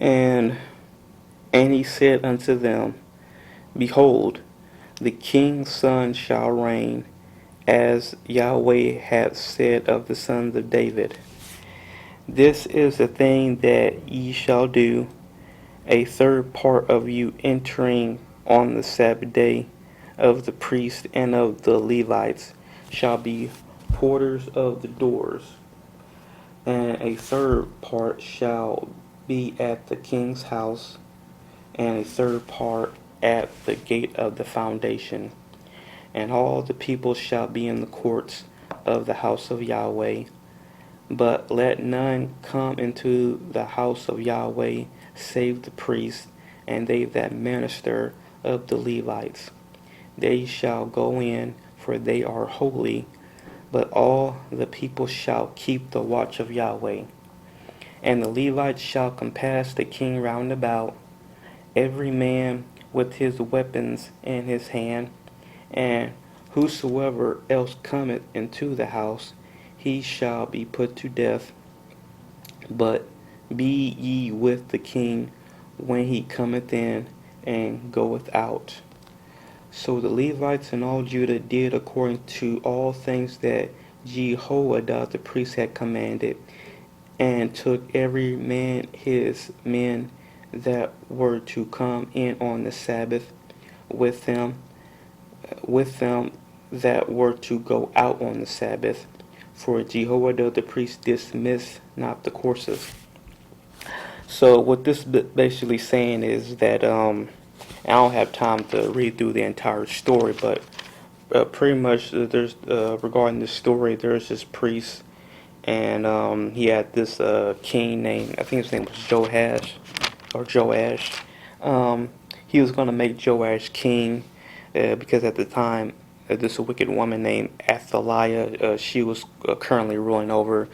And he said unto them, Behold, the king's son shall reign, as Yahweh hath said of the sons of David. This is the thing that ye shall do, a third part of you entering on the Sabbath day of the priests and of the Levites shall be porters of the doors, and a third part shall be at the king's house, and a third part at the gate of the foundation. And all the people shall be in the courts of the house of Yahweh. But let none come into the house of Yahweh save the priests and they that minister of the Levites. They shall go in, for they are holy, but all the people shall keep the watch of Yahweh. And the Levites shall compass the king round about, every man with his weapons in his hand, and whosoever else cometh into the house, he shall be put to death. But be ye with the king when he cometh in and goeth out. So the Levites and all Judah did according to all things that Jehoiada the priest had commanded, and took every man his men that were to come in on the Sabbath with them that were to go out on the Sabbath, for Jehoiada the priest dismissed not the courses. So what this basically saying is that I don't have time to read through the entire story, but pretty much there's regarding this story, there's this priest, and he had this king named, I think his name was Joash or Joash. Um, he was going to make Joash king because at the time this wicked woman named Athaliah, she was currently ruling over.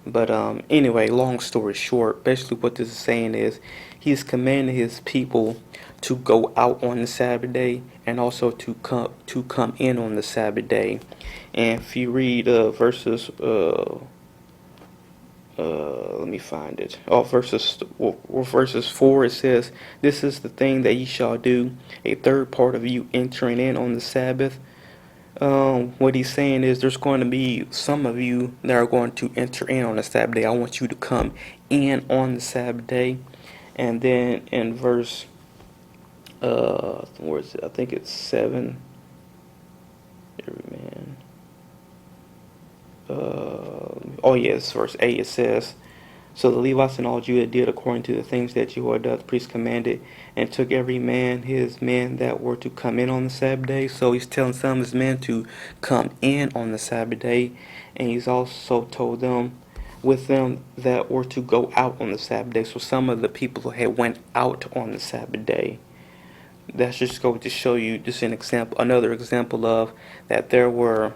But anyway, long story short, basically what this is saying is he's commanding his people to go out on the Sabbath day and also to come in on the Sabbath day. And if you read verses let me find it. Oh, verses 4, it says, This is the thing that ye shall do, a third part of you entering in on the Sabbath. What he's saying is there's going to be some of you that are going to enter in on the Sabbath day. I want you to come in on the Sabbath day. And then in verse, where is it? I think it's 7. Every man. Oh yes, verse 8 it says, So the Levites and all Judah did according to the things that Jehoiada the priest commanded, and took every man his men that were to come in on the Sabbath day. So he's telling some of his men to come in on the Sabbath day, and he's also told them with them that were to go out on the Sabbath day. So some of the people had went out on the Sabbath day. That's just going to show you just an example, another example of that there were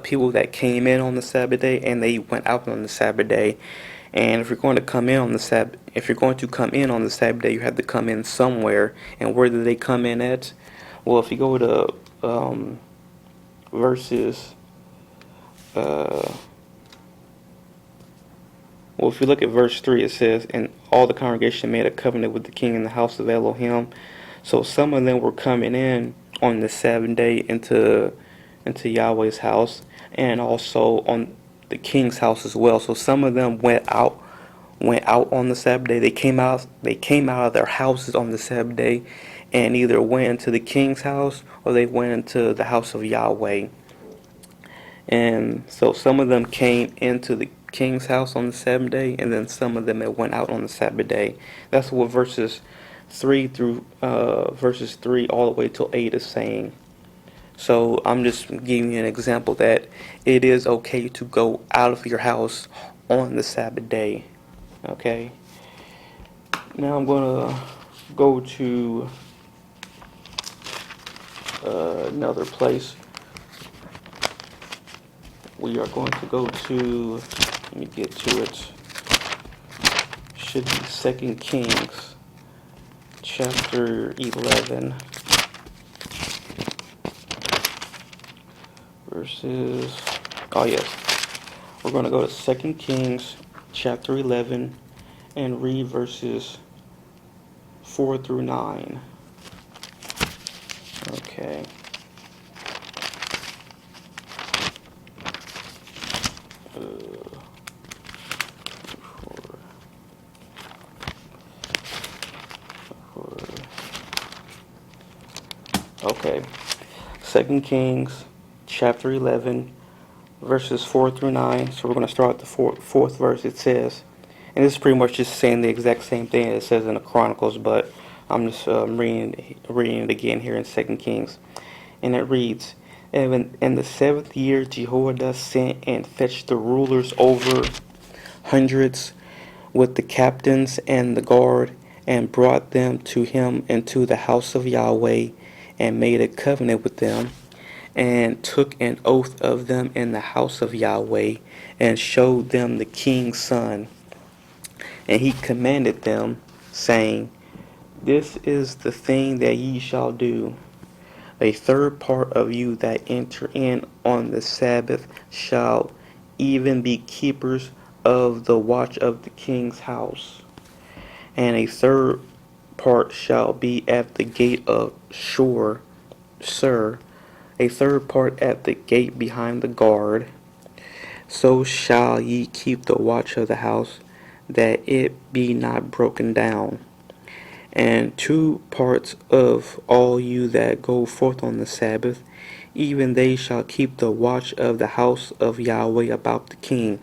people that came in on the Sabbath day and they went out on the Sabbath day. And if you're going to come in on the Sabbath, if you're going to come in on the Sabbath day, you have to come in somewhere. And where do they come in at? Well, if you go to verses, well, if you look at verse 3, it says, And all the congregation made a covenant with the king in the house of Elohim. So some of them were coming in on the Sabbath day into Yahweh's house, and also on the king's house as well. So some of them went out on the Sabbath day. They came out of their houses on the Sabbath day and either went into the king's house or they went into the house of Yahweh. And so some of them came into the king's house on the Sabbath day, and then some of them that went out on the Sabbath day. That's what verses 3 through verses 3 all the way till 8 is saying. So I'm just giving you an example that it is okay to go out of your house on the Sabbath day. Okay. Now I'm gonna go to another place. We are going to go to. Let me get to it. Should be 2 Kings, chapter 11. Verses, oh yes, we're going to go to 2 Kings chapter 11 and read verses 4 through 9. Okay. Okay. 2 Kings chapter 11 verses 4 through 9. So we're going to start at the fourth verse. It says, and this is pretty much just saying the exact same thing it says in the Chronicles, but I'm just reading it again here in 2 Kings. And it reads, and in the 7th year Jehoiada sent and fetched the rulers over hundreds with the captains and the guard, and brought them to him into the house of Yahweh, and made a covenant with them, and took an oath of them in the house of Yahweh, and showed them the king's son. And he commanded them, saying, This is the thing that ye shall do. A third part of you that enter in on the Sabbath shall even be keepers of the watch of the king's house. And a third part shall be at the gate of Shur, Sir, a third part at the gate behind the guard. So shall ye keep the watch of the house, that it be not broken down. And 2 parts of all you that go forth on the Sabbath, even they shall keep the watch of the house of Yahweh about the king.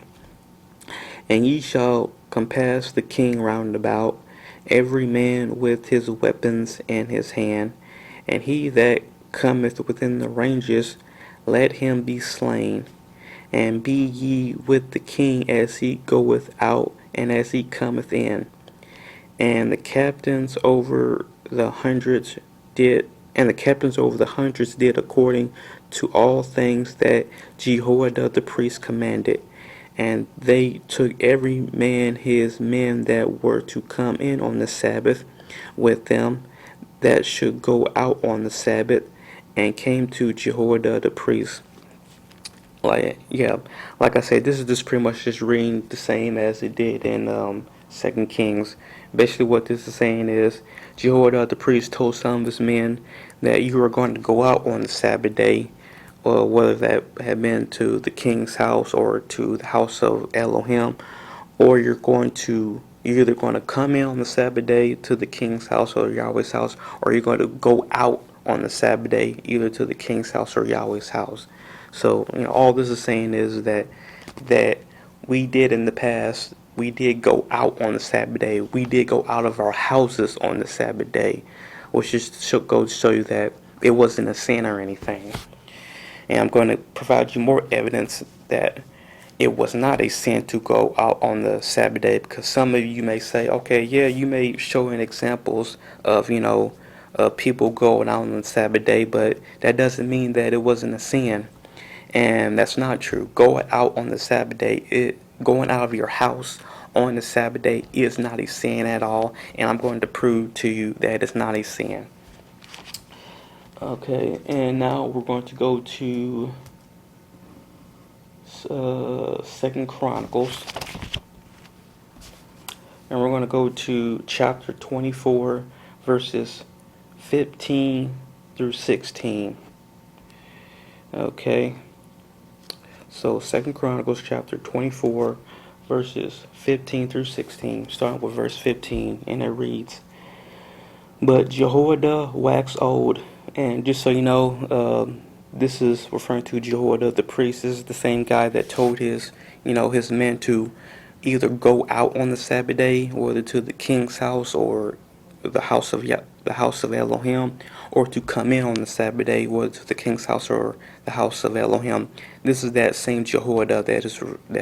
And ye shall compass the king round about, every man with his weapons in his hand, and he that cometh within the ranges, let him be slain. And be ye with the king as he goeth out, and as he cometh in. And the captains over the hundreds did according to all things that Jehoiada the priest commanded. And they took every man his men that were to come in on the Sabbath with them, that should go out on the Sabbath, and came to Jehoiada the priest. Like I said, this is just pretty much just reading the same as it did in 2 Kings. Basically what this is saying is Jehoiada the priest told some of his men that you are going to go out on the Sabbath day, or whether that had been to the king's house or to the house of Elohim, or you're either going to come in on the Sabbath day to the king's house or Yahweh's house, or you're going to go out on the Sabbath day either to the king's house or Yahweh's house. So, all this is saying is that we did in the past, we did go out on the Sabbath day. We did go out of our houses on the Sabbath day, which just goes to show you that it wasn't a sin or anything. And I'm going to provide you more evidence that it was not a sin to go out on the Sabbath day, because some of you may say, okay, yeah, you may show in examples of, people going out on the Sabbath day, but that doesn't mean that it wasn't a sin. And that's not true. Going out on the Sabbath day, going out of your house on the Sabbath day is not a sin at all. And I'm going to prove to you that it's not a sin. Okay, and now we're going to go to 2 Chronicles. And we're going to go to chapter 24, verses 15 through 16. Okay. So 2 Chronicles chapter 24, verses 15 through 16, starting with verse 15, and it reads, But Jehoiada waxed old, and just so you know, this is referring to Jehoiada the priest. This is the same guy that told his men to either go out on the Sabbath day, whether to the king's house or the house of Elohim, or to come in on the Sabbath day, whether to the king's house or the house of Elohim. This is that same Jehoiada that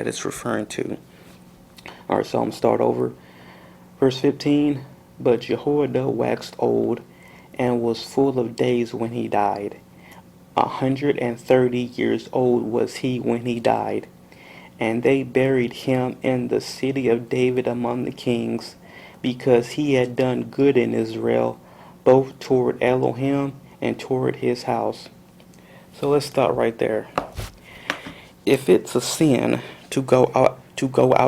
is referring to. All right, so I'm gonna start over. Verse 15. But Jehoiada waxed old, and was full of days when he died. 130 years old was he when he died. And they buried him in the city of David among the kings, because he had done good in Israel, both toward Elohim and toward his house. So let's start right there. If it's a sin to go out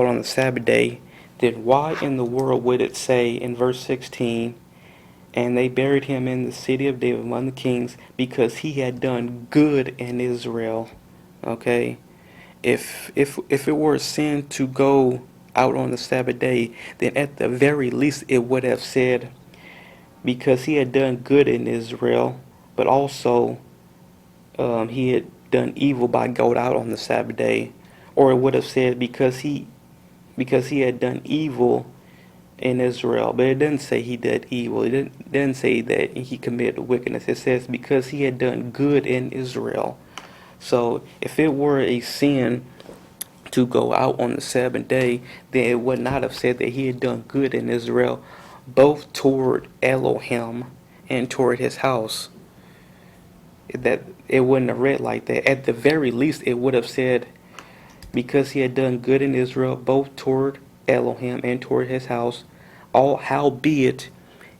on the Sabbath day, then why in the world would it say in verse 16 And they buried him in the city of David among the kings because he had done good in Israel. Okay? If it were a sin to go out on the Sabbath day, then at the very least it would have said because he had done good in Israel, but also he had done evil by going out on the Sabbath day, or it would have said because he had done evil in Israel. But it didn't say he did evil. It didn't say that he committed wickedness. It says because he had done good in Israel. So if it were a sin to go out on the Sabbath day, then it would not have said that he had done good in Israel, both toward Elohim and toward his house. That it wouldn't have read like that. At the very least, it would have said because he had done good in Israel, both toward Elohim and toward his house, all howbeit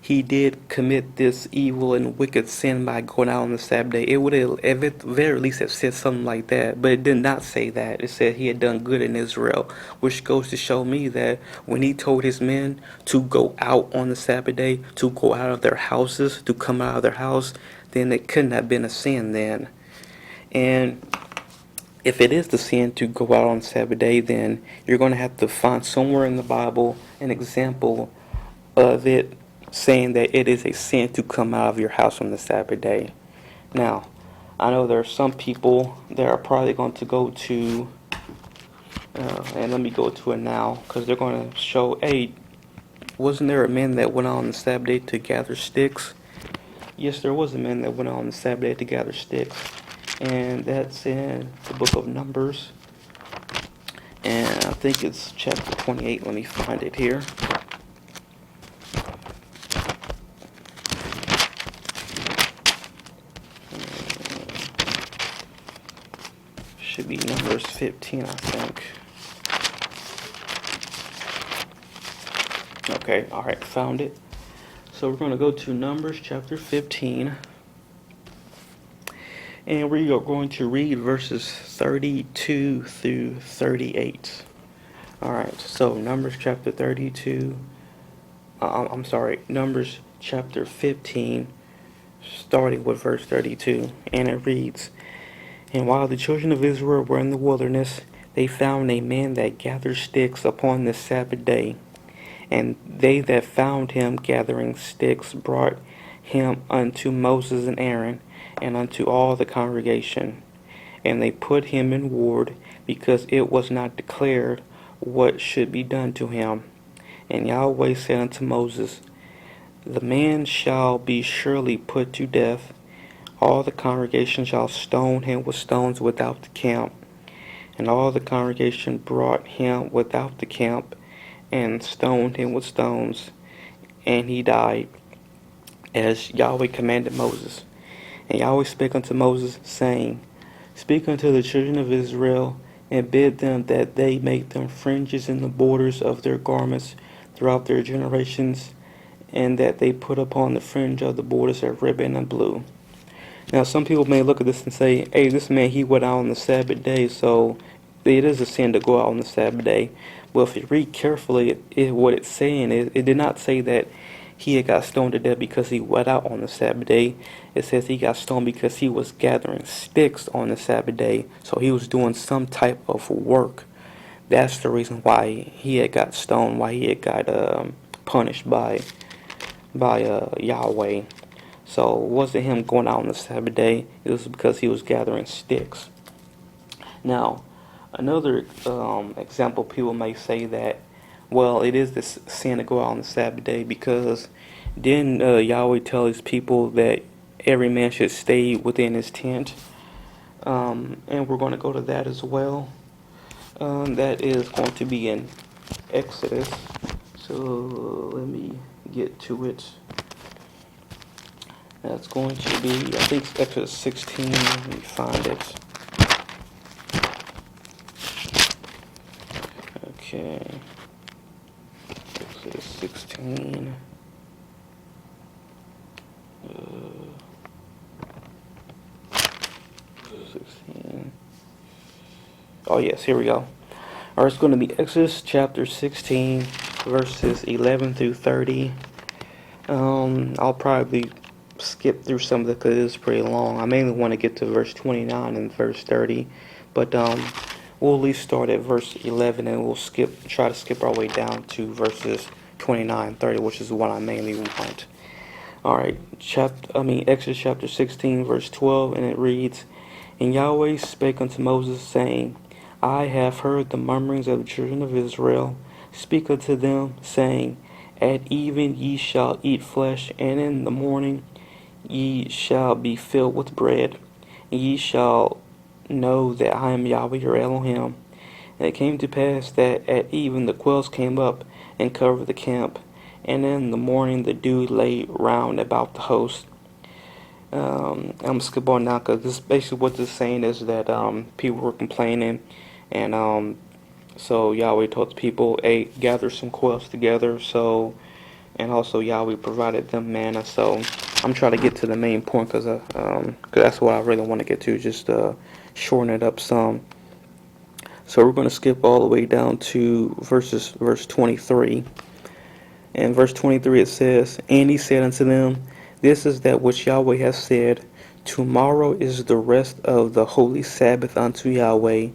he did commit this evil and wicked sin by going out on the Sabbath day. It would have, at the very least, have said something like that, but it did not say that. It said he had done good in Israel, which goes to show me that when he told his men to go out on the Sabbath day, to go out of their houses, to come out of their house, then it couldn't have been a sin then. And if it is the sin to go out on Sabbath day, then you're going to have to find somewhere in the Bible an example of it saying that it is a sin to come out of your house on the Sabbath day. Now, I know there are some people that are probably going to go to, and let me go to it now, because they're going to show, hey, wasn't there a man that went out on the Sabbath day to gather sticks? Yes, there was a man that went out on the Sabbath day to gather sticks. And that's in the book of Numbers. And I think it's chapter 28. Let me find it here. Should be Numbers 15, I think. Okay, alright, found it. So we're going to go to Numbers chapter 15. And we are going to read verses 32 through 38. Alright, so Numbers chapter 32. Numbers chapter 15, starting with verse 32. And it reads, And while the children of Israel were in the wilderness, they found a man that gathered sticks upon the Sabbath day. And they that found him gathering sticks brought him unto Moses and Aaron, and unto all the congregation. And they put him in ward, because it was not declared what should be done to him. And Yahweh said unto Moses, The man shall be surely put to death. All the congregation shall stone him with stones without the camp. And all the congregation brought him without the camp, and stoned him with stones. And he died, as Yahweh commanded Moses. And Yahweh spake unto Moses, saying, Speak unto the children of Israel, and bid them that they make them fringes in the borders of their garments throughout their generations, and that they put upon the fringe of the borders a ribbon of blue. Now, some people may look at this and say, hey, this man, he went out on the Sabbath day, so it is a sin to go out on the Sabbath day. Well, if you read carefully, what it's saying is, it did not say that he had got stoned to death because he went out on the Sabbath day. It says he got stoned because he was gathering sticks on the Sabbath day. So he was doing some type of work. That's the reason why he had got stoned, why he had got punished by Yahweh. So it wasn't him going out on the Sabbath day. It was because he was gathering sticks. Now, another example, people may say that, well, it is this sin to go out on the Sabbath day because didn't Yahweh tell his people that every man should stay within his tent? And we're going to go to that as well. That is going to be in Exodus. So let me get to it. That's going to be, I think it's Exodus 16. Let me find it. Okay. Exodus 16. 16. Oh, yes, here we go. Or it's going to be Exodus chapter 16, verses 11 through 30. I'll probably skip through some of it because it's pretty long. I mainly want to get to verse 29 and verse 30, but we'll at least start at verse 11 and we'll try to skip our way down to verses 29 and 30, which is what I mainly want. All right, Exodus chapter 16, verse 12, and it reads, And Yahweh spake unto Moses, saying, I have heard the murmurings of the children of Israel. Speak unto them, saying, At even ye shall eat flesh, and in the morning ye shall be filled with bread. And ye shall know that I am Yahweh your Elohim. And it came to pass that at even the quails came up and covered the camp, and in the morning the dew lay round about the host. I'm gonna skip on now because this basically what this saying is that people were complaining, and so Yahweh told the people, "Hey, gather some quails together." So, and also Yahweh provided them manna. So I'm trying to get to the main point because that's what I really want to get to. Just shorten it up some. So we're going to skip all the way down to verse 23. In verse 23 it says, And he said unto them, This is that which Yahweh hath said, Tomorrow is the rest of the holy Sabbath unto Yahweh.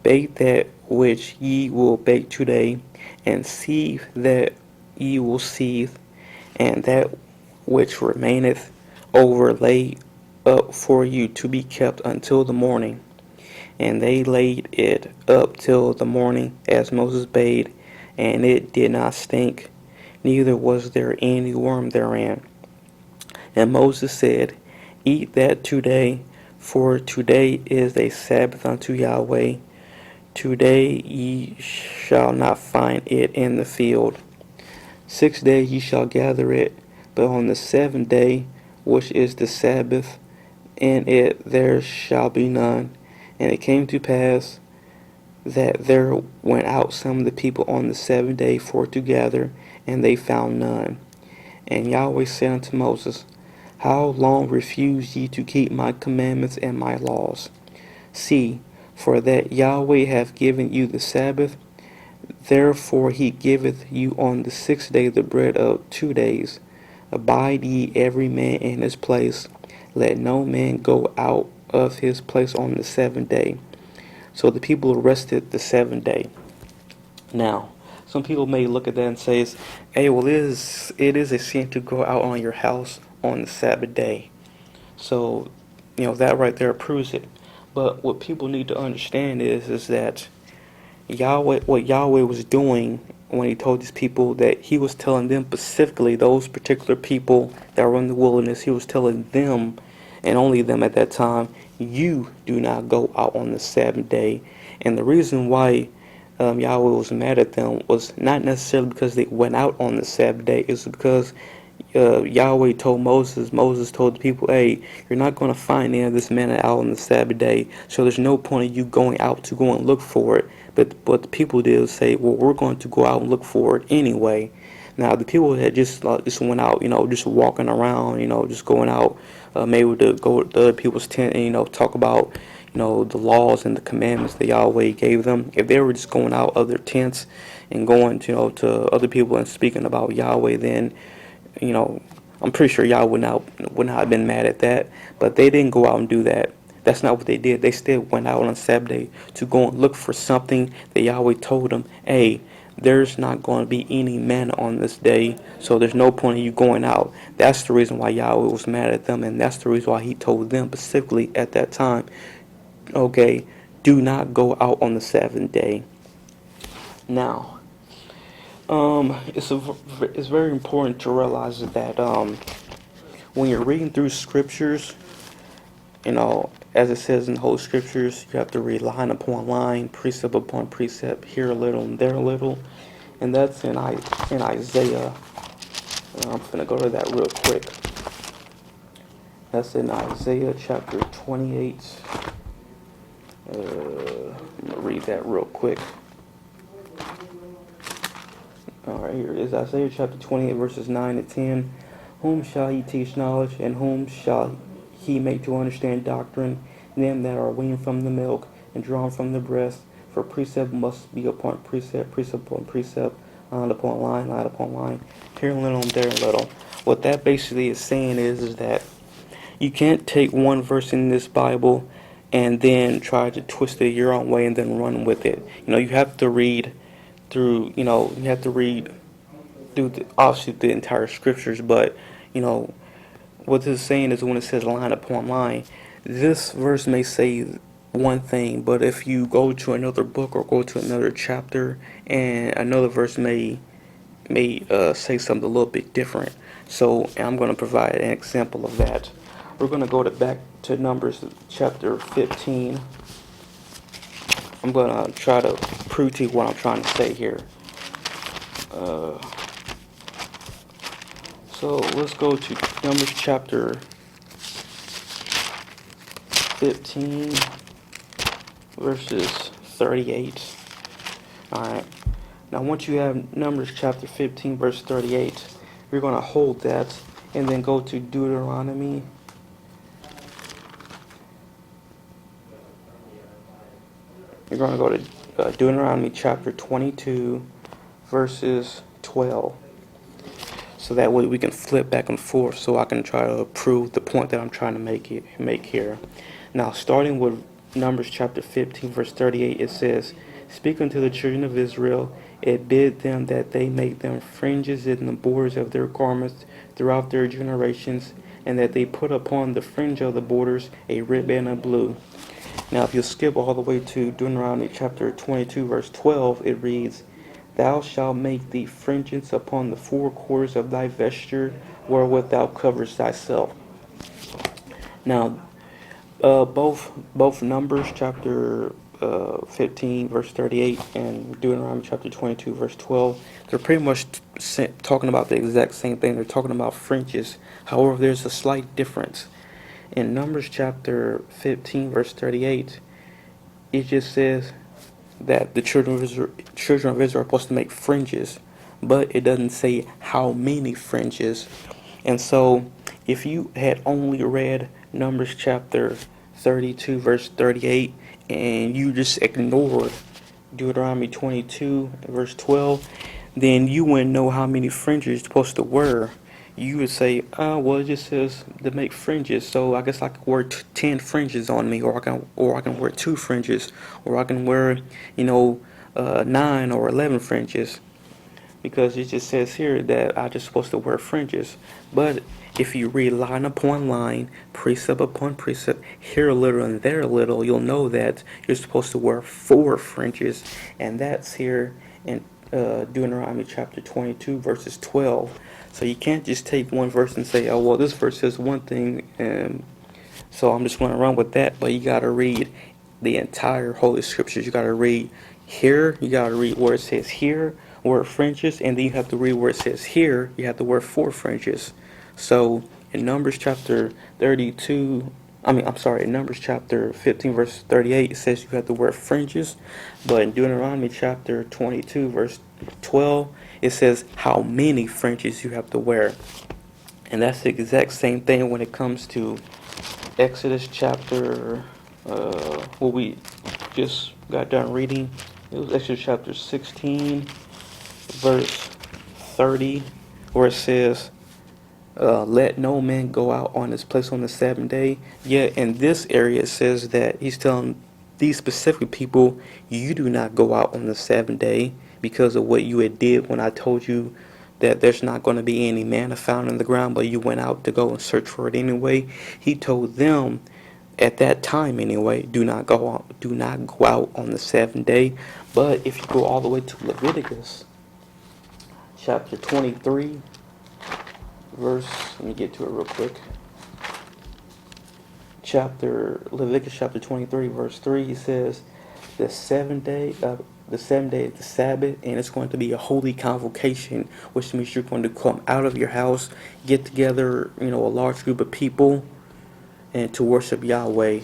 Bake that which ye will bake today, and seethe that ye will seethe, and that which remaineth over lay up for you to be kept until the morning. And they laid it up till the morning, as Moses bade, and it did not stink, neither was there any worm therein. And Moses said, Eat that today, for today is a Sabbath unto Yahweh. Today ye shall not find it in the field. 6 days ye shall gather it, but on the 7th day, which is the Sabbath, in it there shall be none. And it came to pass that there went out some of the people on the 7th day for to gather, and they found none. And Yahweh said unto Moses, How long refuse ye to keep my commandments and my laws? See, for that Yahweh hath given you the Sabbath, therefore he giveth you on the 6th day the bread of 2 days. Abide ye every man in his place. Let no man go out of his place on the 7th day. So the people rested the 7th day. Now, some people may look at that and say, Hey, well, it is a sin to go out on your house on the Sabbath day. So, that right there proves it. But what people need to understand is that what Yahweh was doing when he told these people, that he was telling them specifically, those particular people that were in the wilderness, he was telling them, and only them at that time, you do not go out on the 7th day. And the reason why Yahweh was mad at them was not necessarily because they went out on the 7th day, it's because Yahweh told Moses told the people, hey, you're not going to find any of this manna out on the Sabbath day, so there's no point in you going out to go and look for it. But what the people did was say, well, we're going to go out and look for it anyway. Now, the people had just went out, just walking around, just going out, maybe to go to other people's tent and, talk about, the laws and the commandments that Yahweh gave them. If they were just going out of their tents and going, to other people and speaking about Yahweh, then I'm pretty sure y'all would not have been mad at that, but they didn't go out and do that. That's not what they did. They still went out on Sabbath day to go and look for something that Yahweh told them, hey, there's not going to be any manna on this day, so there's no point in you going out. That's the reason why Yahweh was mad at them, and that's the reason why he told them specifically at that time, okay, do not go out on the 7th day. Now, it's very important to realize that when you're reading through scriptures, as it says in the Holy Scriptures, you have to read line upon line, precept upon precept, here a little and there a little, and that's in Isaiah. I'm gonna go to that real quick. That's in Isaiah chapter 28. I'm gonna read that real quick. Alright, here it is. Isaiah chapter 28, verses 9 to 10. Whom shall he teach knowledge, and whom shall he make to understand doctrine? Them that are weaned from the milk, and drawn from the breast. For precept must be upon precept, precept upon precept, line upon line, line upon line, here a little, there a little. What that basically is saying is that you can't take one verse in this Bible and then try to twist it your own way and then run with it. You have to read through, you have to read through obviously the entire scriptures, but, you know, what this is saying is when it says line upon line, this verse may say one thing, but if you go to another book or go to another chapter, and another verse may say something a little bit different. So I'm going to provide an example of that. We're going to go back to Numbers chapter 15. I'm going to try to prove to you what I'm trying to say here. So let's go to Numbers chapter 15, verses 38. Alright. Now once you have Numbers chapter 15, verse 38, we're going to hold that and then go to Deuteronomy. You're going to go to Deuteronomy chapter 22, verses 12. So that way we can flip back and forth so I can try to prove the point that I'm trying to make here. Now, starting with Numbers chapter 15, verse 38, it says, "Speak unto the children of Israel, and bid them that they make them fringes in the borders of their garments throughout their generations, and that they put upon the fringe of the borders a red band of blue." Now, if you skip all the way to Deuteronomy chapter 22, verse 12, it reads, "Thou shalt make thee fringes upon the four quarters of thy vesture, wherewith thou coverest thyself." Now, both Numbers chapter 15, verse 38, and Deuteronomy chapter 22, verse 12, they're pretty much talking about the exact same thing. They're talking about fringes. However, there's a slight difference. In Numbers chapter 15, verse 38, it just says that the children of Israel are supposed to make fringes, but it doesn't say how many fringes. And so, if you had only read Numbers chapter 32, verse 38, and you just ignored Deuteronomy 22, verse 12, then you wouldn't know how many fringes you're supposed to wear. You would say, well, it just says to make fringes, so I guess I could wear 10 fringes on me, or I can wear 2 fringes, or I can wear, 9 or 11 fringes, because it just says here that I'm just supposed to wear fringes. But if you read line upon line, precept upon precept, here a little and there a little, you'll know that you're supposed to wear 4 fringes, and that's here in Deuteronomy chapter 22, verses 12. So you can't just take one verse and say, oh, well, this verse says one thing, and so I'm just going to run with that. But you got to read the entire Holy Scriptures. You got to read here, you got to read where it says here, where fringes, and then you have to read where it says here, you have to wear 4 fringes. So in Numbers chapter 32, in Numbers chapter 15, verse 38, it says you have to wear fringes. But in Deuteronomy chapter 22, verse 12, it says how many fringes you have to wear. And that's the exact same thing when it comes to Exodus chapter, what we just got done reading. It was Exodus chapter 16, verse 30, where it says, let no man go out on this place on the 7th day. Yet in this area it says that he's telling these specific people, you do not go out on the 7th day because of what you had did when I told you that there's not going to be any manna found in the ground, but you went out to go and search for it anyway. He told them at that time anyway, do not go out on the 7th day. But if you go all the way to Leviticus chapter 23, verse, let me get to it real quick. Leviticus chapter 23, verse 3, he says, the seventh day is the Sabbath, and it's going to be a holy convocation, which means you're going to come out of your house, get together, a large group of people, and to worship Yahweh.